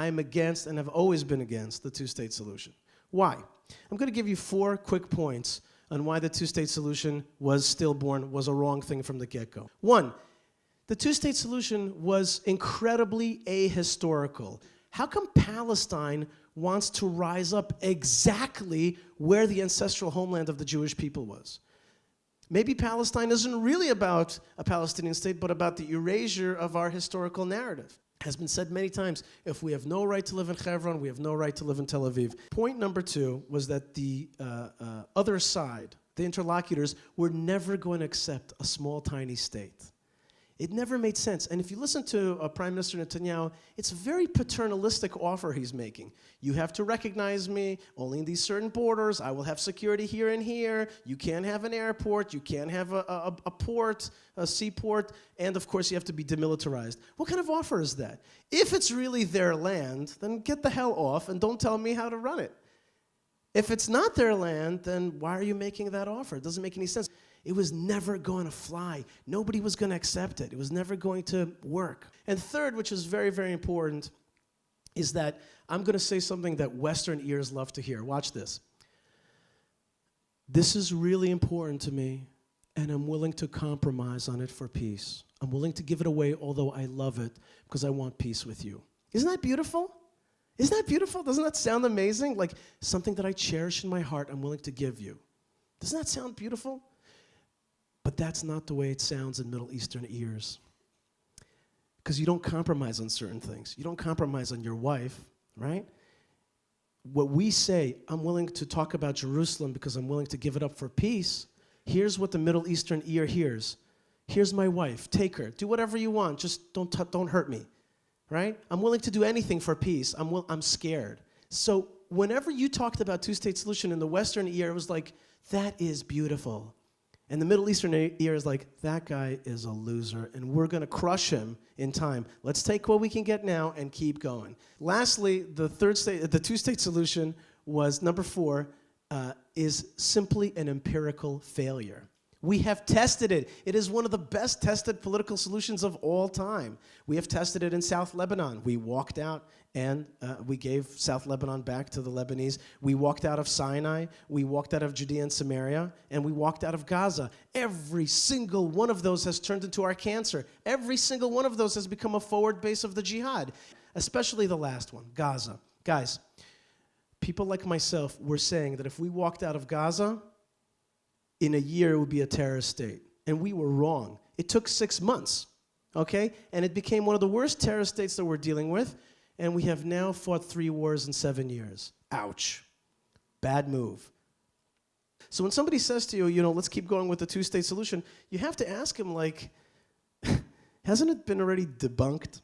I am against and have always been against the two-state solution. Why? I'm going to give you 4 quick points on why the two-state solution was stillborn, was a wrong thing from the get-go. 1, the two-state solution was incredibly ahistorical. How come Palestine wants to rise up exactly where the ancestral homeland of the Jewish people was? Maybe Palestine isn't really about a Palestinian state, but about the erasure of our historical narrative. It has been said many times, if we have no right to live in Hebron, we have no right to live in Tel Aviv. Point number 2 was that the other side, the interlocutors, were never going to accept a small, tiny state. It never made sense. And if you listen to Prime Minister Netanyahu, it's a very paternalistic offer he's making. You have to recognize me only in these certain borders. I will have security here and here. You can't have an airport. You can't have a port, a seaport. And, of course, you have to be demilitarized. What kind of offer is that? If it's really their land, then get the hell off and don't tell me how to run it. If it's not their land, then why are you making that offer? It doesn't make any sense. It was never going to fly. Nobody was going to accept it. It was never going to work. And third, which is very, very important, is that I'm going to say something that Western ears love to hear. Watch this. This is really important to me, and I'm willing to compromise on it for peace. I'm willing to give it away, although I love it, because I want peace with you. Isn't that beautiful? Isn't that beautiful? Doesn't that sound amazing? Like something that I cherish in my heart, I'm willing to give you. Doesn't that sound beautiful? But that's not the way it sounds in Middle Eastern ears. Because you don't compromise on certain things. You don't compromise on your wife, right? What we say, I'm willing to talk about Jerusalem because I'm willing to give it up for peace. Here's what the Middle Eastern ear hears. Here's my wife. Take her. Do whatever you want. Just don't hurt me, right? I'm willing to do anything for peace. I'm scared. So whenever you talked about two-state solution in the Western ear, it was like, that is beautiful. And the Middle Eastern ear is like, that guy is a loser, and we're going to crush him in time. Let's take what we can get now and keep going. Lastly, the two-state solution was, number 4, is simply an empirical failure. We have tested it. It is one of the best tested political solutions of all time. We have tested it in South Lebanon. We walked out and we gave South Lebanon back to the Lebanese. We walked out of Sinai. We walked out of Judea and Samaria. And we walked out of Gaza. Every single one of those has turned into our cancer. Every single one of those has become a forward base of the jihad, especially the last one, Gaza. Guys, people like myself were saying that if we walked out of Gaza, in a year, it would be a terrorist state. And we were wrong. It took 6 months, okay? And it became one of the worst terrorist states that we're dealing with, and we have now fought 3 wars in 7 years. Ouch. Bad move. So when somebody says to you, let's keep going with the two-state solution, you have to ask him, like, hasn't it been already debunked?